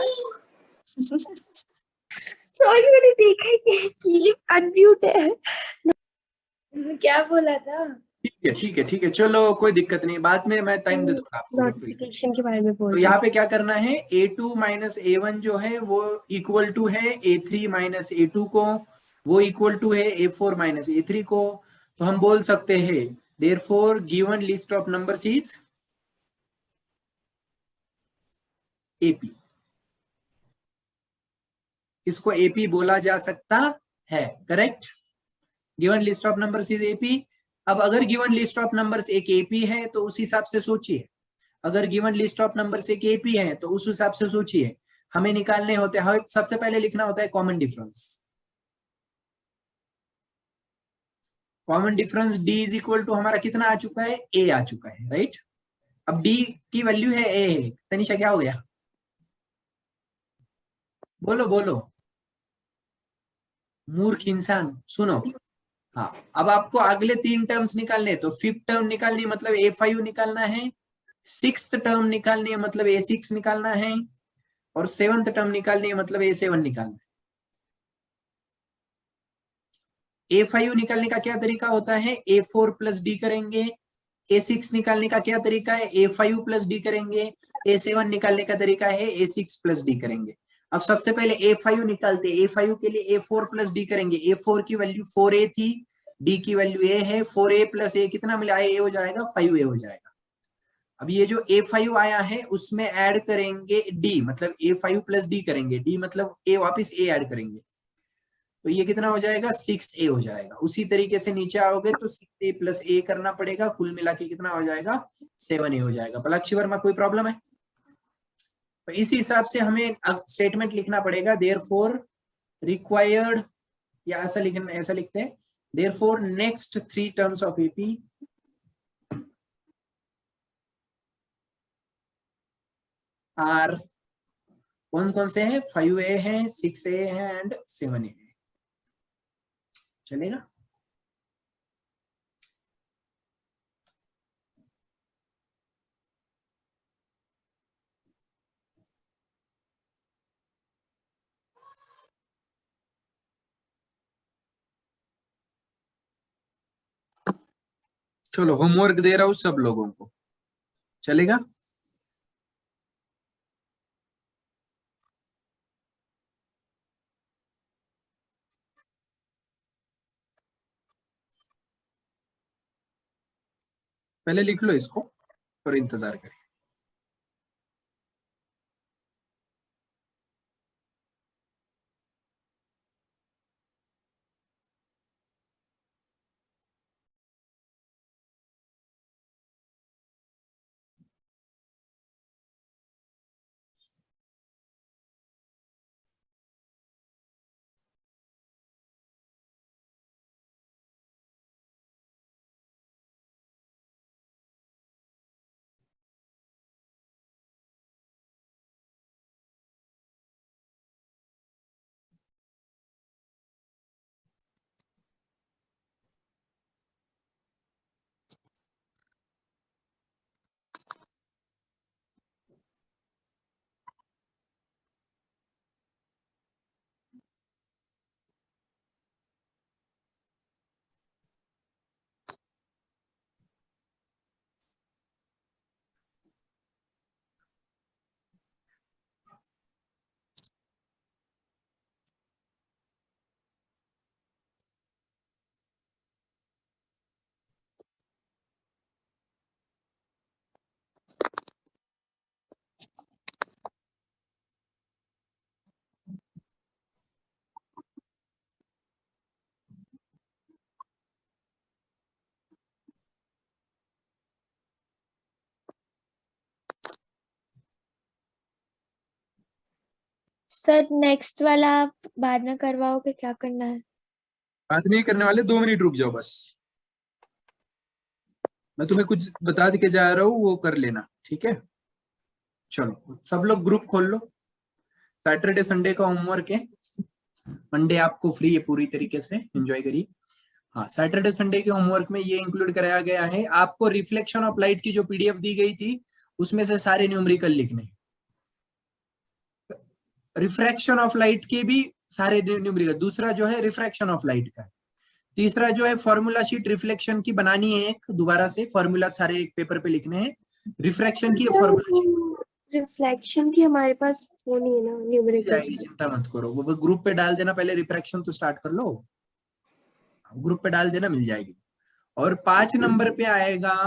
सॉरी मैंने देखा ही कि अनम्यूट है। क्या बोला था? ठीक है ठीक है, चलो कोई दिक्कत नहीं, बाद में मैं टाइम दे दूंगा आपको। नोटिफिकेशन के बारे में बोल तो रही यहाँ थी। पे क्या करना है, A2 माइनस A1 जो है वो इक्वल टू है A3 माइनस A2 को, वो इक्वल टू है A4 माइनस A3 को। तो हम बोल सकते हैं therefore given list of numbers is AP। इसको AP बोला जा सकता है, correct? Given list of numbers is AP। अब अगर गिवन लिस्ट ऑफ नंबर्स एक AP है तो उस हिसाब से सोचिए, अगर गिवन लिस्ट ऑफ नंबर्स एक AP है तो उस हिसाब से सोचिए, हमें निकालने होते हैं, सबसे पहले लिखना होता है common difference. Common difference D is equal to हमारा कितना आ चुका है, A आ चुका है, राइट। अब D की वैल्यू है A है। तनिषा क्या हो गया, बोलो बोलो, मूर्ख इंसान सुनो। हाँ, अब आपको अगले 3 टर्म्स निकालने, तो 5th टर्म निकालनी मतलब A5 निकालना है, 6th टर्म निकालनी है मतलब A6 निकालना है, और 7th टर्म निकालनी है मतलब A7 निकालना है। A5 निकालने का क्या तरीका होता है, A4 प्लस डी करेंगे। A6 निकालने का क्या तरीका है, A5 प्लस डी करेंगे। A7 निकालने का तरीका है A6 प्लस डी करेंगे। अब सबसे पहले A5 निकालते हैं। A5 के लिए A4 प्लस डी करेंगे। A4 की वैल्यू 4A थी, D की वैल्यू A है, 4A प्लस A कितना मिला, A हो जाएगा 5A हो जाएगा। अब ये जो A5 आया है उसमें ऐड करेंगे D, मतलब A5 प्लस D करेंगे, D मतलब A, वापिस A ऐड करेंगे, तो ये कितना हो जाएगा 6A हो जाएगा। उसी तरीके से नीचे आओगे तो 6A प्लस A करना पड़ेगा, कुल मिला के कितना हो जाएगा 7A हो जाएगा। पलाक्षी वर्मा कोई प्रॉब्लम है, तो इसी हिसाब से हमें स्टेटमेंट लिखना पड़ेगा, देयरफॉर रिक्वायर्ड, या ऐसा लिखना, ऐसा लिखते हैं, therefore next 3 terms of AP are कौन कौन से हैं, 5A है, 6A है एंड 7A है। चलेगा। चलो होमवर्क दे रहा हूं सब लोगों को, चलेगा। पहले लिख लो इसको और इंतजार करें। सर नेक्स्ट वाला आप बाद में करवाओगे, क्या करना है? बात नहीं करने वाले, 2 मिनट रुक जाओ बस, मैं तुम्हें कुछ बता के जा रहा हूँ, वो कर लेना, ठीक है। चलो सब लोग ग्रुप खोल लो। सैटरडे संडे का होमवर्क है, मंडे आपको फ्री है, पूरी तरीके से एंजॉय करिए। हाँ, सैटरडे संडे के होमवर्क में ये इंक्लूड कराया गया है, आपको रिफ्लेक्शन ऑफ लाइट की जो PDF दी गई थी उसमें से सारे न्यूमेरिकल लिखने, रिफ्रैक्शन ऑफ लाइट के भी सारे न्यूमेरिकल, दूसरा जो है रिफ्रैक्शन ऑफ लाइट का, तीसरा जो है फॉर्मूला शीट रिफ्लेक्शन की बनानी है, एक दोबारा से फॉर्मूला सारे एक पेपर पे लिखने हैं, रिफ्रैक्शन की फॉर्मूला शीट। रिफ्लेक्शन की हमारे पास वो नहीं है ना न्यूमेरिकल्स। चिंता मत करो, वो ग्रुप पे डाल देना, पहले रिफ्रैक्शन तो स्टार्ट कर लो, ग्रुप पे डाल देना, मिल जाएगी। और 5 नंबर पे आएगा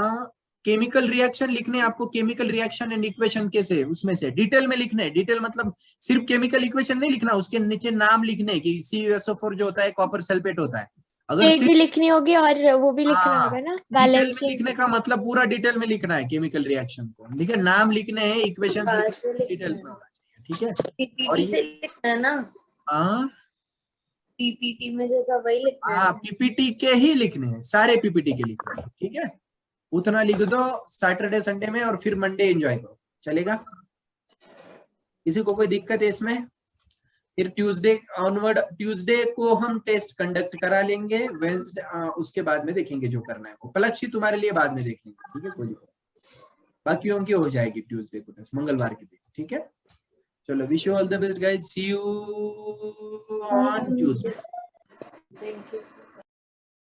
केमिकल रिएक्शन लिखने, आपको केमिकल रिएक्शन एंड इक्वेशन के से उसमें से डिटेल में लिखने, डिटेल मतलब सिर्फ केमिकल इक्वेशन नहीं लिखना, उसके नीचे नाम लिखने की, CuSO4 जो होता है कॉपर सल्फेट होता है, अगर डेट भी लिखनी होगी और वो भी लिखना हाँ, होगा ना, डिटेल में बैलेंसिंग। लिखने का मतलब पूरा डिटेल में लिखना है केमिकल रिएक्शन को, ठीक है, नाम लिखने हैं, इक्वेशन डिटेल्स में होना चाहिए, ठीक है। और से लिखना है ना। हाँ पीपीटी में जैसा वही लिखना हाँ है। पीपीटी के ही लिखने हैं, सारे पीपीटी के लिखने हैं, ठीक है। उतना लिख दो सैटरडे संडे में और फिर मंडे एंजॉय करो, चलेगा? किसी को कोई दिक्कत है इसमें? फिर ट्यूसडे ऑनवर्ड, ट्यूसडे को हम टेस्ट कंडक्ट करा लेंगे, वेंसडे उसके बाद में देखेंगे जो करना है वो। पलक्षी तुम्हारे लिए बाद में देखेंगे, ठीक है, कोई दिक्कत नहीं। बाकियों की हो जाएगी ट्यूसडे को टेस्ट, मंगलवार के दिन, ठीक है। चलो wish you all the best guys, see you on Tuesday. Thank you.